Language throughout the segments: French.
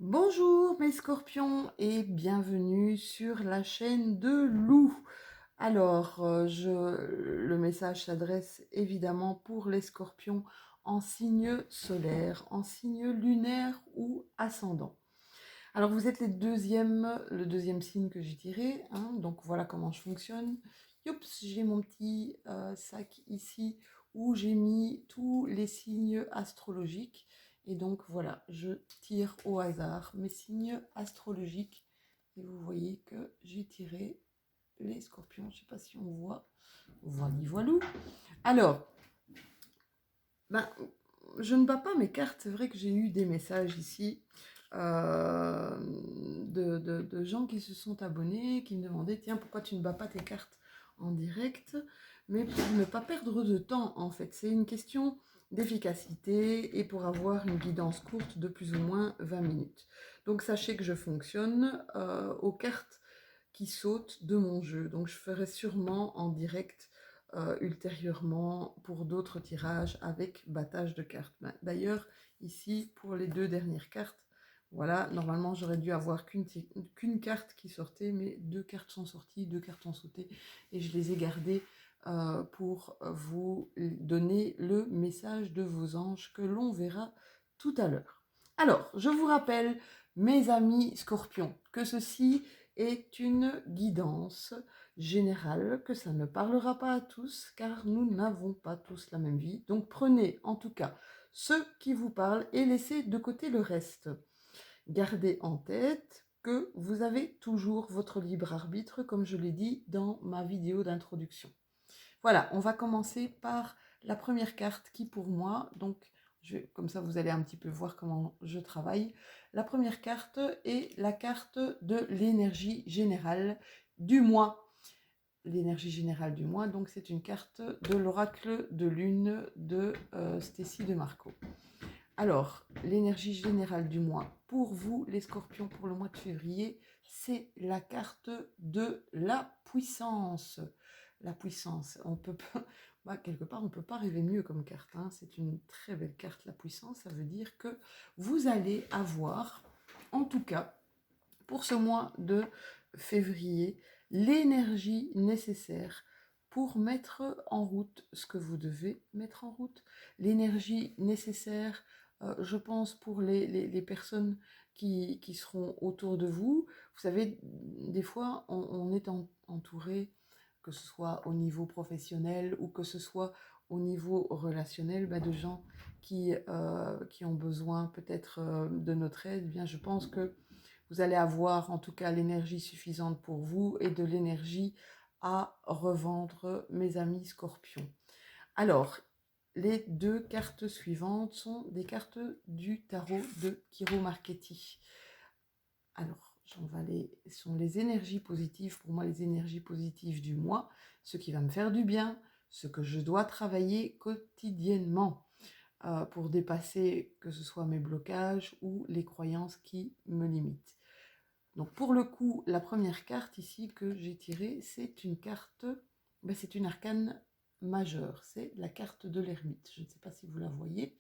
Bonjour mes scorpions et bienvenue sur la chaîne de Lou. Alors, le message s'adresse évidemment pour les scorpions en signe solaire, en signe lunaire ou ascendant. Alors, vous êtes le deuxième signe que j'ai tiré, hein, donc voilà comment je fonctionne. Youps, j'ai mon petit sac ici où j'ai mis tous les signes astrologiques. Et donc voilà, je tire au hasard mes signes astrologiques. Et vous voyez que j'ai tiré les scorpions. Je ne sais pas si on voit. Voilà, voilou. Alors, ben, je ne bats pas mes cartes. C'est vrai que j'ai eu des messages ici de gens qui se sont abonnés, qui me demandaient, tiens, pourquoi tu ne bats pas tes cartes en direct? Mais pour ne pas perdre de temps, en fait. C'est une question d'efficacité et pour avoir une guidance courte de plus ou moins 20 minutes. Donc sachez que je fonctionne aux cartes qui sautent de mon jeu. Donc je ferai sûrement en direct ultérieurement pour d'autres tirages avec battage de cartes. D'ailleurs, ici, pour les deux dernières cartes, voilà, normalement j'aurais dû avoir qu'une carte qui sortait, mais deux cartes sont sorties, deux cartes ont sauté, et je les ai gardées pour vous donner le message de vos anges que l'on verra tout à l'heure. Alors, je vous rappelle, mes amis scorpions, que ceci est une guidance générale, que ça ne parlera pas à tous, car nous n'avons pas tous la même vie. Donc prenez en tout cas ce qui vous parle et laissez de côté le reste. Gardez en tête que vous avez toujours votre libre arbitre, comme je l'ai dit dans ma vidéo d'introduction. Voilà, on va commencer par la première carte qui pour moi, donc comme ça vous allez un petit peu voir comment je travaille. La première carte est la carte de l'énergie générale du mois. L'énergie générale du mois, donc c'est une carte de l'oracle de lune de Stécie de Marco. Alors, l'énergie générale du mois pour vous, les scorpions, pour le mois de février, c'est la carte de la puissance. La puissance, on peut pas, quelque part, on ne peut pas rêver mieux comme carte. Hein. C'est une très belle carte, la puissance. Ça veut dire que vous allez avoir, en tout cas, pour ce mois de février, l'énergie nécessaire pour mettre en route ce que vous devez mettre en route, l'énergie nécessaire, je pense, pour les personnes qui seront autour de vous. Vous savez, des fois, on est entouré, que ce soit au niveau professionnel ou que ce soit au niveau relationnel, de gens qui ont besoin peut-être de notre aide. Eh bien, je pense que vous allez avoir en tout cas l'énergie suffisante pour vous et de l'énergie à revendre, mes amis scorpions. Alors, les deux cartes suivantes sont des cartes du tarot de Kiro Marchetti. Alors, sont les énergies positives, pour moi les énergies positives du mois, ce qui va me faire du bien, ce que je dois travailler quotidiennement pour dépasser que ce soit mes blocages ou les croyances qui me limitent. Donc pour le coup, la première carte ici que j'ai tirée, c'est une carte, c'est une arcane majeure, c'est la carte de l'ermite. Je ne sais pas si vous la voyez,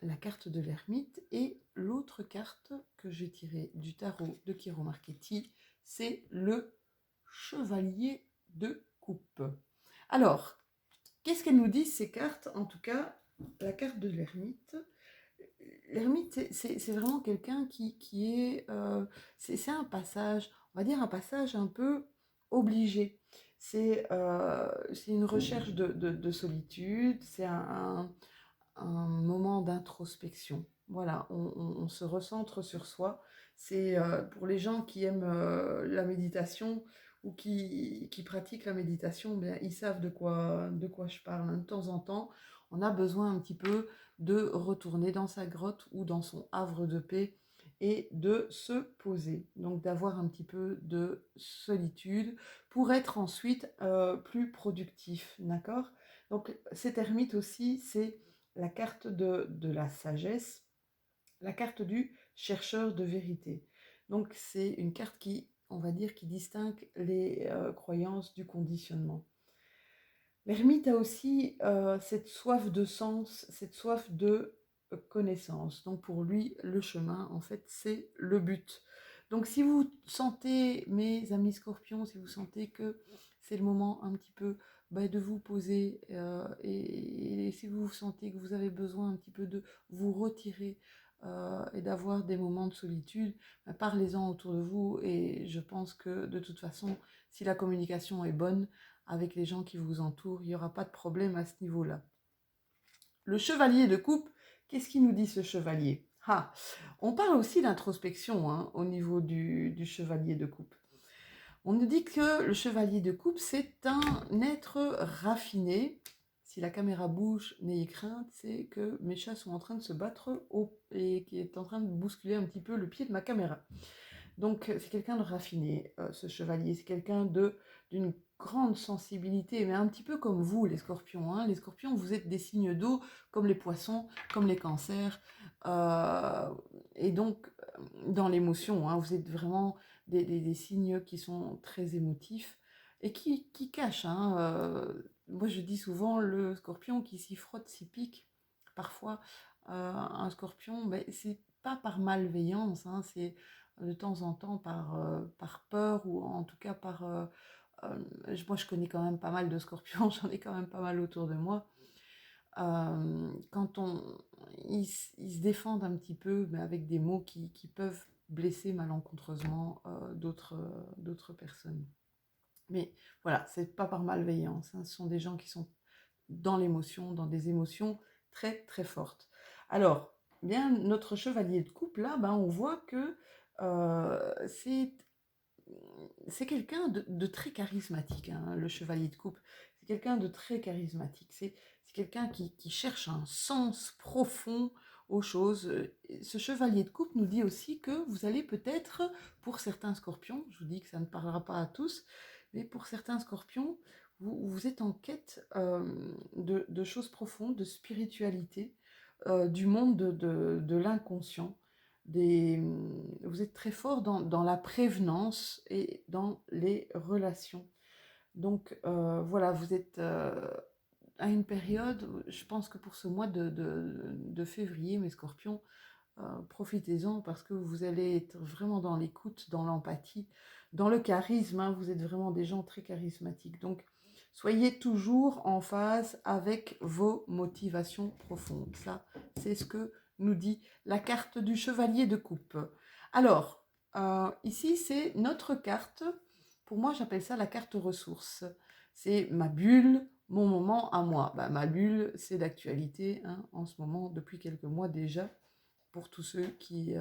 la carte de l'ermite. Et l'autre carte que j'ai tirée du tarot de Kiro Marchetti, c'est le chevalier de coupe. Alors, qu'est-ce qu'elles nous disent ces cartes? En tout cas, la carte de l'ermite, c'est vraiment quelqu'un qui est... c'est un passage, on va dire un passage un peu obligé. C'est une recherche de solitude, c'est un moment d'introspection. Voilà, on se recentre sur soi. C'est pour les gens qui aiment la méditation ou qui pratiquent la méditation, bien, ils savent de quoi je parle. Hein. De temps en temps, on a besoin un petit peu de retourner dans sa grotte ou dans son havre de paix et de se poser. Donc d'avoir un petit peu de solitude pour être ensuite plus productif. D'accord? Donc cet ermite aussi, c'est la carte de la sagesse, la carte du chercheur de vérité. Donc c'est une carte qui, on va dire, qui distingue les croyances du conditionnement. L'ermite a aussi cette soif de sens, cette soif de connaissance. Donc pour lui, le chemin, en fait, c'est le but. Donc si vous sentez, mes amis scorpions, si vous sentez que c'est le moment un petit peu de vous poser et si vous sentez que vous avez besoin un petit peu de vous retirer et d'avoir des moments de solitude, parlez-en autour de vous et je pense que de toute façon, si la communication est bonne avec les gens qui vous entourent, il n'y aura pas de problème à ce niveau-là. Le chevalier de coupe, qu'est-ce qu'il nous dit ce chevalier? On parle aussi d'introspection hein, au niveau du chevalier de coupe. On nous dit que le chevalier de coupe, c'est un être raffiné. Si la caméra bouge, n'ayez crainte, c'est que mes chats sont en train de se battre et qui est en train de bousculer un petit peu le pied de ma caméra. Donc c'est quelqu'un de raffiné, ce chevalier. C'est quelqu'un d'une grande sensibilité, mais un petit peu comme vous, les scorpions. Hein. Les scorpions, vous êtes des signes d'eau, comme les poissons, comme les cancers. Et donc, dans l'émotion, hein, vous êtes vraiment des signes qui sont très émotifs et qui cachent. Hein, moi, je dis souvent, le scorpion qui s'y frotte, s'y pique. Parfois, un scorpion, c'est pas par malveillance, hein, c'est de temps en temps par peur ou en tout cas moi je connais quand même pas mal de scorpions, j'en ai quand même pas mal autour de moi. Quand ils se défendent un petit peu, mais avec des mots qui peuvent blesser malencontreusement d'autres personnes. Mais voilà, c'est pas par malveillance, hein, ce sont des gens qui sont dans l'émotion, dans des émotions très très fortes. Alors, bien, notre chevalier de coupe, là, on voit que c'est quelqu'un de très charismatique, hein, le chevalier de coupe. C'est quelqu'un de très charismatique. C'est quelqu'un qui cherche un sens profond aux choses. Ce chevalier de coupe nous dit aussi que vous allez peut-être, pour certains scorpions, je vous dis que ça ne parlera pas à tous, mais pour certains scorpions, vous êtes en quête de choses profondes, de spiritualité, du monde de l'inconscient. Vous êtes très fort dans la prévenance et dans les relations. Donc voilà, vous êtes à une période, je pense que pour ce mois de février, mes scorpions, profitez-en parce que vous allez être vraiment dans l'écoute, dans l'empathie, dans le charisme. Hein, vous êtes vraiment des gens très charismatiques. Donc soyez toujours en phase avec vos motivations profondes. Ça, c'est ce que nous dit la carte du chevalier de coupe. Alors, ici, c'est notre carte. Pour moi, j'appelle ça la carte ressources. C'est ma bulle, mon moment à moi. Ma bulle, c'est d'actualité hein, en ce moment, depuis quelques mois déjà, pour tous ceux qui,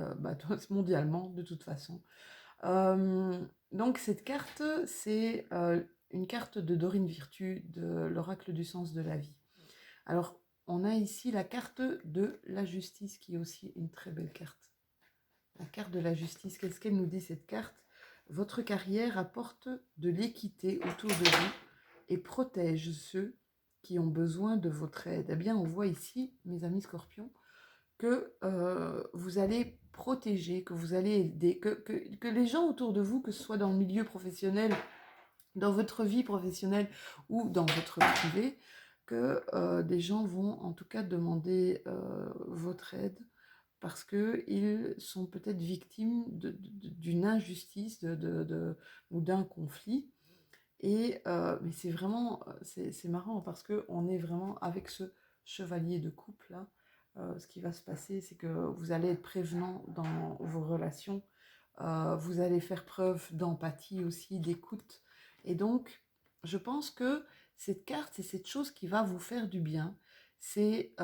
mondialement, de toute façon. Donc, cette carte, c'est une carte de Dorine Virtue, de l'oracle du sens de la vie. Alors, on a ici la carte de la justice, qui est aussi une très belle carte. La carte de la justice, qu'est-ce qu'elle nous dit cette carte? Votre carrière apporte de l'équité autour de vous et protège ceux qui ont besoin de votre aide. Eh bien, on voit ici, mes amis scorpions, que vous allez protéger, que vous allez aider, que les gens autour de vous, que ce soit dans le milieu professionnel, dans votre vie professionnelle ou dans votre vie privée, que des gens vont en tout cas demander votre aide parce qu'ils sont peut-être victimes d'une injustice ou d'un conflit. Et mais c'est vraiment, c'est marrant parce qu'on est vraiment avec ce chevalier de coupe là. Ce qui va se passer, c'est que vous allez être prévenant dans vos relations. Vous allez faire preuve d'empathie aussi, d'écoute. Et donc, je pense que cette carte, c'est cette chose qui va vous faire du bien. C'est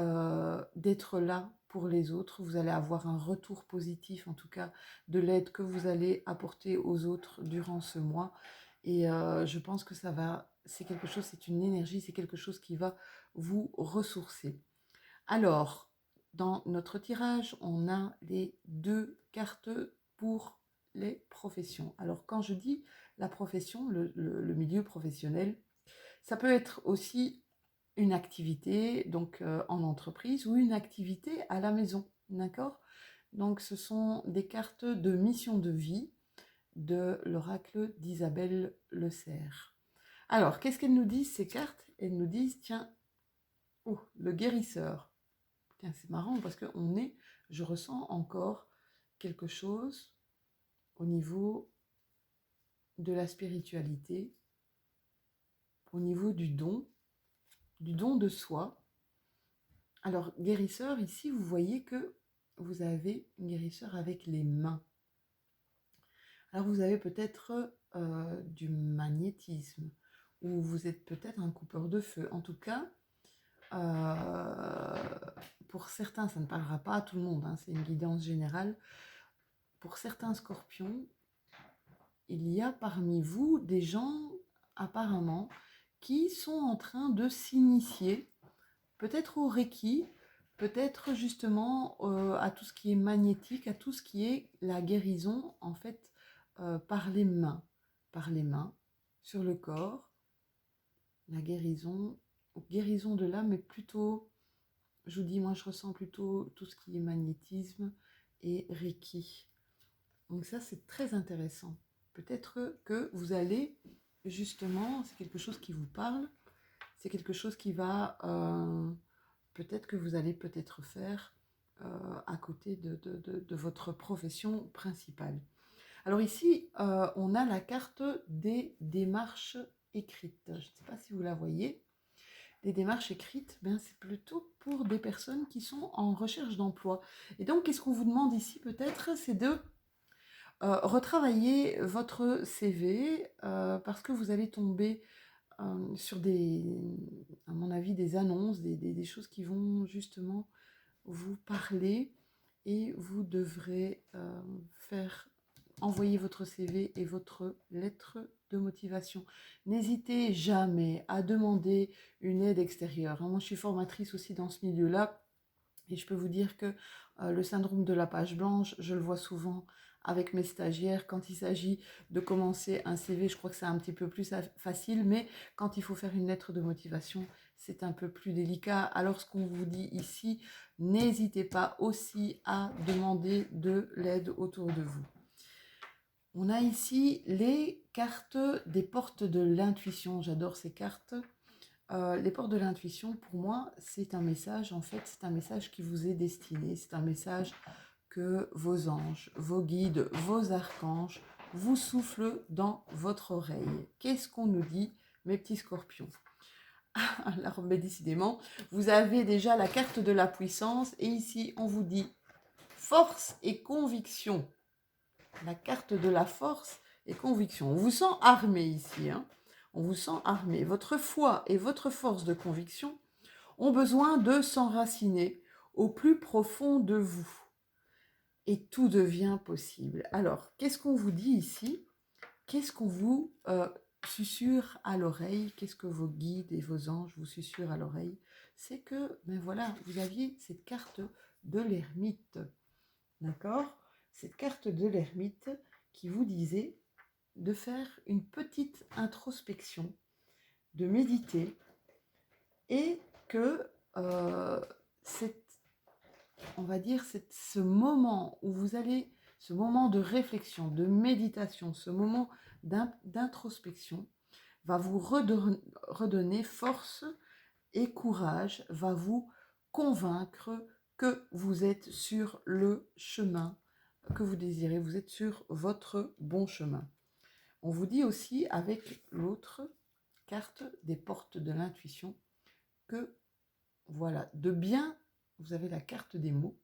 d'être là pour les autres. Vous allez avoir un retour positif, en tout cas, de l'aide que vous allez apporter aux autres durant ce mois. Et je pense que c'est quelque chose, c'est une énergie, c'est quelque chose qui va vous ressourcer. Alors, dans notre tirage, on a les 2 cartes pour les professions. Alors, quand je dis la profession, le milieu professionnel, ça peut être aussi une activité donc en entreprise ou une activité à la maison, d'accord? Donc, ce sont des cartes de mission de vie de l'oracle d'Isabelle Le Cerf. Alors, qu'est-ce qu'elles nous disent ces cartes? Elles nous disent, tiens, le guérisseur. Tiens, c'est marrant parce que je ressens encore quelque chose au niveau de la spiritualité, au niveau du don de soi. Alors, guérisseur, ici, vous voyez que vous avez une guérisseur avec les mains. Alors, vous avez peut-être du magnétisme, ou vous êtes peut-être un coupeur de feu. En tout cas, pour certains, ça ne parlera pas à tout le monde, hein, c'est une guidance générale. Pour certains scorpions, il y a parmi vous des gens, apparemment, qui sont en train de s'initier, peut-être au Reiki, peut-être justement à tout ce qui est magnétique, à tout ce qui est la guérison, en fait, par les mains, sur le corps, la guérison de l'âme, mais plutôt, je vous dis, moi je ressens plutôt tout ce qui est magnétisme et Reiki. Donc ça, c'est très intéressant. Peut-être que vous allez, justement, c'est quelque chose qui vous parle, c'est quelque chose qui va, peut-être que vous allez peut-être faire à côté de votre profession principale. Alors ici, on a la carte des démarches écrites. Je ne sais pas si vous la voyez. Les démarches écrites, ben, c'est plutôt pour des personnes qui sont en recherche d'emploi. Et donc, qu'est-ce qu'on vous demande ici peut-être, c'est de retravailler votre CV parce que vous allez tomber sur à mon avis, des annonces, des choses qui vont justement vous parler et vous devrez envoyer votre CV et votre lettre de motivation. N'hésitez jamais à demander une aide extérieure. Moi, je suis formatrice aussi dans ce milieu-là et je peux vous dire que le syndrome de la page blanche, je le vois souvent avec mes stagiaires. Quand il s'agit de commencer un CV, je crois que c'est un petit peu plus facile, mais quand il faut faire une lettre de motivation, c'est un peu plus délicat. Alors, ce qu'on vous dit ici, n'hésitez pas aussi à demander de l'aide autour de vous. On a ici les cartes des portes de l'intuition. J'adore ces cartes. Les portes de l'intuition, pour moi, c'est un message, en fait, c'est un message qui vous est destiné. C'est un message que vos anges, vos guides, vos archanges vous soufflent dans votre oreille. Qu'est-ce qu'on nous dit, mes petits scorpions? Alors, mais décidément, vous avez déjà la carte de la puissance et ici, on vous dit force et conviction. La carte de la force et conviction. On vous sent armé ici, hein. On vous sent armé. Votre foi et votre force de conviction ont besoin de s'enraciner au plus profond de vous. Et tout devient possible. Alors, qu'est-ce qu'on vous dit ici? Qu'est-ce qu'on vous susurre à l'oreille? Qu'est-ce que vos guides et vos anges vous susurrent à l'oreille? C'est que, ben voilà, vous aviez cette carte de l'ermite. D'accord? Cette carte de l'ermite qui vous disait de faire une petite introspection, de méditer, et que on va dire, ce moment où vous allez, ce moment de réflexion, de méditation, ce moment d'introspection va vous redonner force et courage, va vous convaincre que vous êtes sur le chemin que vous désirez, vous êtes sur votre bon chemin. On vous dit aussi avec l'autre carte des portes de l'intuition que voilà, vous avez la carte des mots.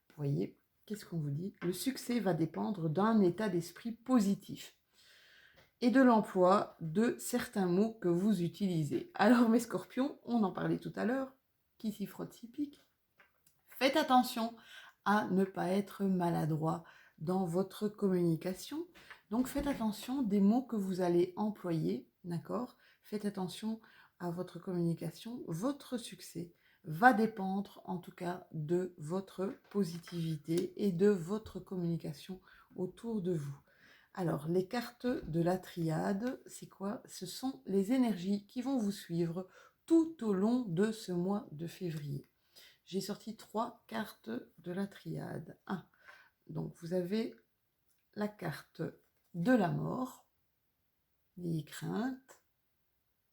Vous voyez, qu'est-ce qu'on vous dit? Le succès va dépendre d'un état d'esprit positif et de l'emploi de certains mots que vous utilisez. Alors mes scorpions, on en parlait tout à l'heure, qui s'y frotte s'y pique. Faites attention à ne pas être maladroit dans votre communication. Donc faites attention des mots que vous allez employer, d'accord? Faites attention à votre communication. Votre succès va dépendre en tout cas de votre positivité et de votre communication autour de vous. Alors, les cartes de la triade, c'est quoi? Ce sont les énergies qui vont vous suivre tout au long de ce mois de février. J'ai sorti 3 cartes de la triade. Donc, vous avez la carte de la mort, les craintes,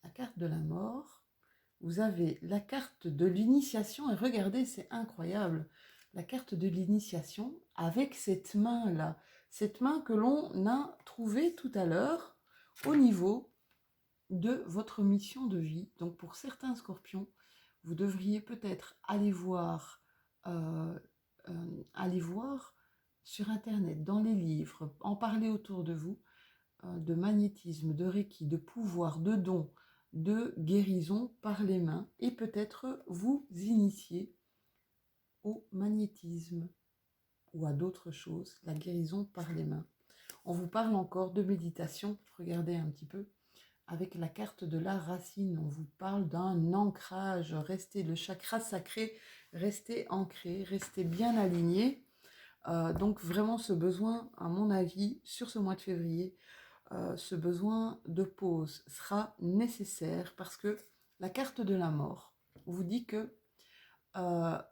la carte de la mort. vous avez la carte de l'initiation. Et regardez, c'est incroyable. La carte de l'initiation avec cette main-là. Cette main que l'on a trouvée tout à l'heure au niveau de votre mission de vie. Donc pour certains scorpions, vous devriez peut-être aller voir sur Internet, dans les livres, en parler autour de vous, de magnétisme, de reiki, de pouvoir, de dons, de guérison par les mains, et peut-être vous initier au magnétisme ou à d'autres choses, la guérison par les mains. On vous parle encore de méditation, regardez un petit peu. Avec la carte de la racine, on vous parle d'un ancrage, restez le chakra sacré, restez ancré, restez bien aligné. Donc vraiment ce besoin, à mon avis, sur ce mois de février, ce besoin de pause sera nécessaire parce que la carte de la mort vous dit que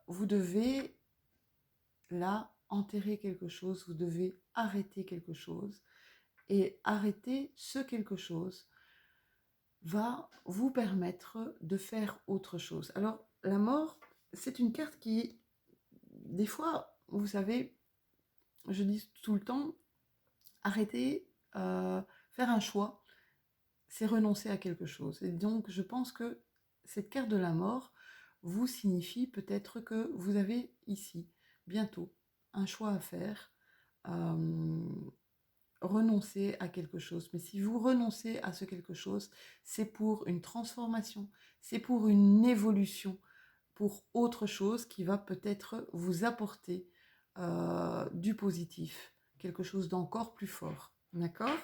vous devez là enterrer quelque chose, vous devez arrêter quelque chose, et arrêter ce quelque chose va vous permettre de faire autre chose. Alors, la mort, c'est une carte qui, des fois, vous savez, je dis tout le temps, arrêter, faire un choix, c'est renoncer à quelque chose. Et donc, je pense que cette carte de la mort vous signifie peut-être que vous avez ici, bientôt, un choix à faire, renoncer à quelque chose. Mais si vous renoncez à ce quelque chose, c'est pour une transformation, c'est pour une évolution, pour autre chose qui va peut-être vous apporter du positif, quelque chose d'encore plus fort. D'accord?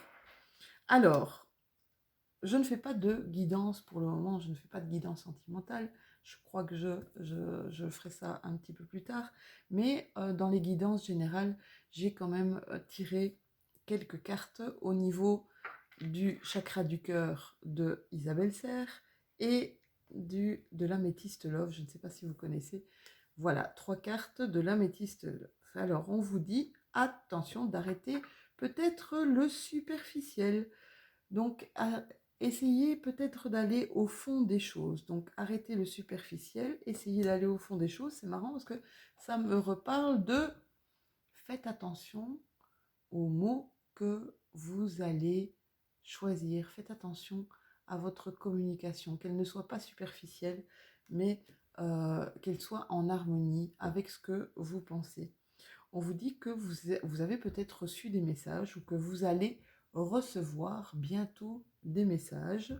Alors, je ne fais pas de guidance pour le moment, je ne fais pas de guidance sentimentale. Je crois que je ferai ça un petit peu plus tard. Mais dans les guidances générales, j'ai quand même tiré quelques cartes au niveau du chakra du cœur de Isabelle Serre et de l'améthyste love. Je ne sais pas si vous connaissez. Voilà, 3 cartes de l'améthyste love. Alors, on vous dit, attention d'arrêter peut-être le superficiel. Donc, essayez peut-être d'aller au fond des choses. Donc, arrêtez le superficiel, essayez d'aller au fond des choses. C'est marrant parce que ça me reparle de faites attention aux mots que vous allez choisir. Faites attention à votre communication, qu'elle ne soit pas superficielle, mais qu'elle soit en harmonie avec ce que vous pensez. On vous dit que vous avez peut-être reçu des messages ou que vous allez recevoir bientôt des messages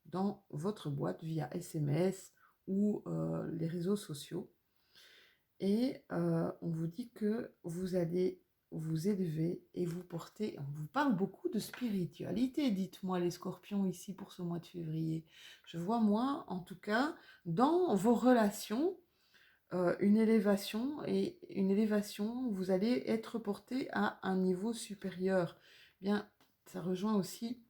dans votre boîte via SMS ou les réseaux sociaux. Et on vous dit que vous allez vous élever et vous porter. On vous parle beaucoup de spiritualité, dites-moi les scorpions ici pour ce mois de février. Je vois moi, en tout cas, dans vos relations, une élévation, et une élévation, vous allez être porté à un niveau supérieur. Bien, ça rejoint aussi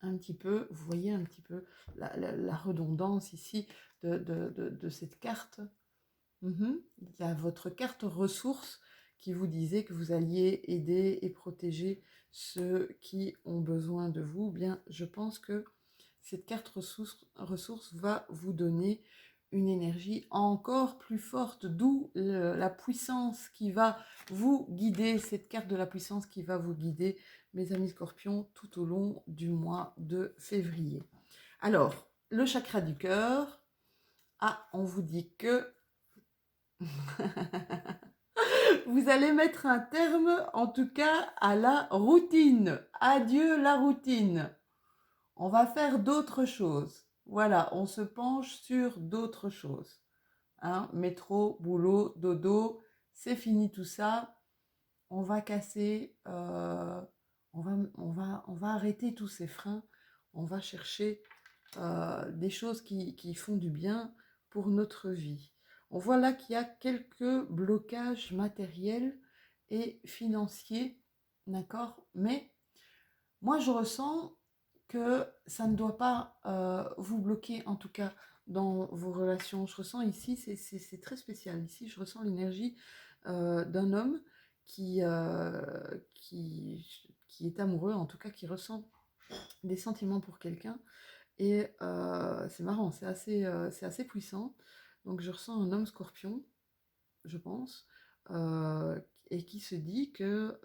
un petit peu, vous voyez un petit peu la redondance ici de cette carte. Il y a votre carte ressources qui vous disait que vous alliez aider et protéger ceux qui ont besoin de vous. Bien, je pense que cette carte ressources va vous donner une énergie encore plus forte, d'où la puissance qui va vous guider, cette carte de la puissance qui va vous guider, mes amis scorpions, tout au long du mois de février. Alors, le chakra du cœur, on vous dit que vous allez mettre un terme, en tout cas, à la routine. Adieu la routine. On va faire d'autres choses. Voilà, on se penche sur d'autres choses. Métro, boulot, dodo, c'est fini tout ça. On va casser, on va arrêter tous ces freins. On va chercher des choses qui font du bien pour notre vie. On voit là qu'il y a quelques blocages matériels et financiers, d'accord? Mais moi, je ressens que ça ne doit pas vous bloquer, en tout cas dans vos relations. Je ressens ici, c'est très spécial. Ici, je ressens l'énergie d'un homme qui est amoureux, en tout cas qui ressent des sentiments pour quelqu'un. Et c'est marrant, c'est assez puissant. Donc je ressens un homme scorpion, je pense, et qui se dit que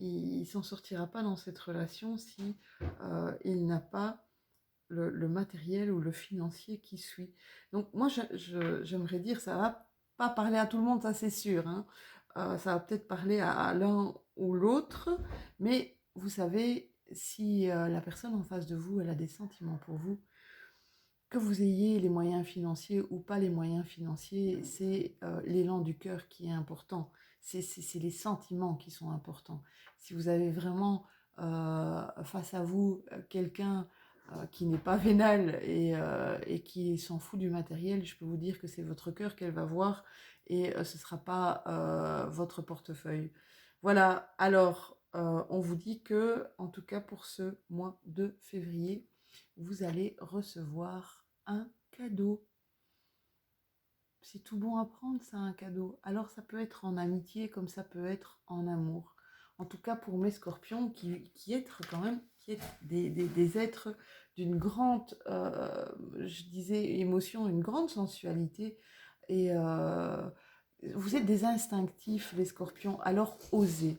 il s'en sortira pas dans cette relation si il n'a pas le matériel ou le financier qui suit. Donc moi, j'aimerais dire, ça va pas parler à tout le monde, ça c'est sûr, hein. Ça va peut-être parler à l'un ou l'autre, mais vous savez, si la personne en face de vous, elle a des sentiments pour vous, que vous ayez les moyens financiers ou pas les moyens financiers, c'est l'élan du cœur qui est important. C'est les sentiments qui sont importants. Si vous avez vraiment face à vous quelqu'un qui n'est pas vénal et qui s'en fout du matériel, je peux vous dire que c'est votre cœur qu'elle va voir et ce ne sera pas votre portefeuille. Voilà, alors on vous dit que, en tout cas pour ce mois de février, vous allez recevoir un cadeau. C'est tout bon à prendre, ça, un cadeau. Alors ça peut être en amitié comme ça peut être en amour. En tout cas pour mes scorpions qui êtes quand même qui êtes des êtres d'une grande, je disais, émotion, une grande sensualité. Et vous êtes des instinctifs, les scorpions. Alors osez.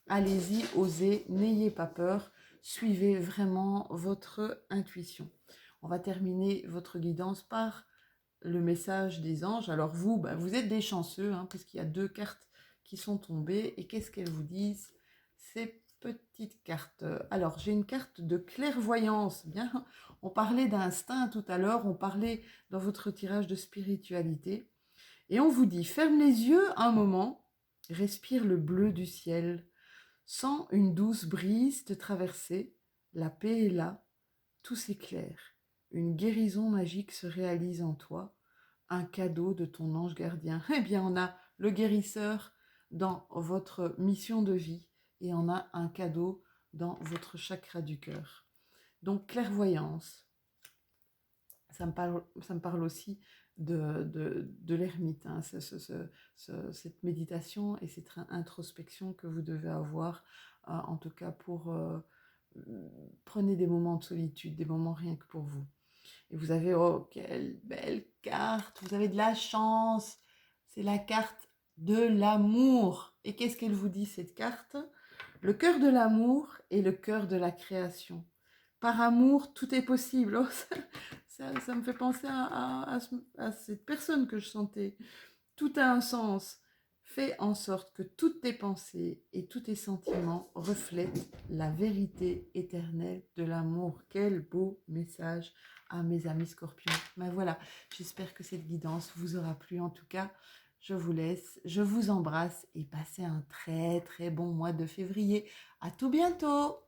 Allez-y, osez, n'ayez pas peur. Suivez vraiment votre intuition. On va terminer votre guidance par le message des anges. Alors vous, vous êtes des chanceux, hein, puisqu'il y a 2 cartes qui sont tombées. Et qu'est-ce qu'elles vous disent, ces petites cartes? Alors, j'ai une carte de clairvoyance. Bien, on parlait d'instinct tout à l'heure, on parlait dans votre tirage de spiritualité. Et on vous dit, ferme les yeux un moment, respire le bleu du ciel. Sens une douce brise te traverser. La paix est là, tout s'éclaire. Une guérison magique se réalise en toi, un cadeau de ton ange gardien. Eh bien, on a le guérisseur dans votre mission de vie et on a un cadeau dans votre chakra du cœur. Donc, clairvoyance, ça me parle aussi de l'ermite, hein, cette méditation et cette introspection que vous devez avoir, en tout cas pour... prenez des moments de solitude, des moments rien que pour vous. Et vous avez, oh, quelle belle carte, vous avez de la chance. C'est la carte de l'amour. Et qu'est-ce qu'elle vous dit, cette carte? Le cœur de l'amour et le cœur de la création. Par amour, tout est possible. Oh, ça me fait penser à cette personne que je sentais. Tout a un sens. Fais en sorte que toutes tes pensées et tous tes sentiments reflètent la vérité éternelle de l'amour. Quel beau message à mes amis scorpions. Ben voilà, j'espère que cette guidance vous aura plu. En tout cas, je vous laisse, je vous embrasse et passez un très très bon mois de février. À tout bientôt!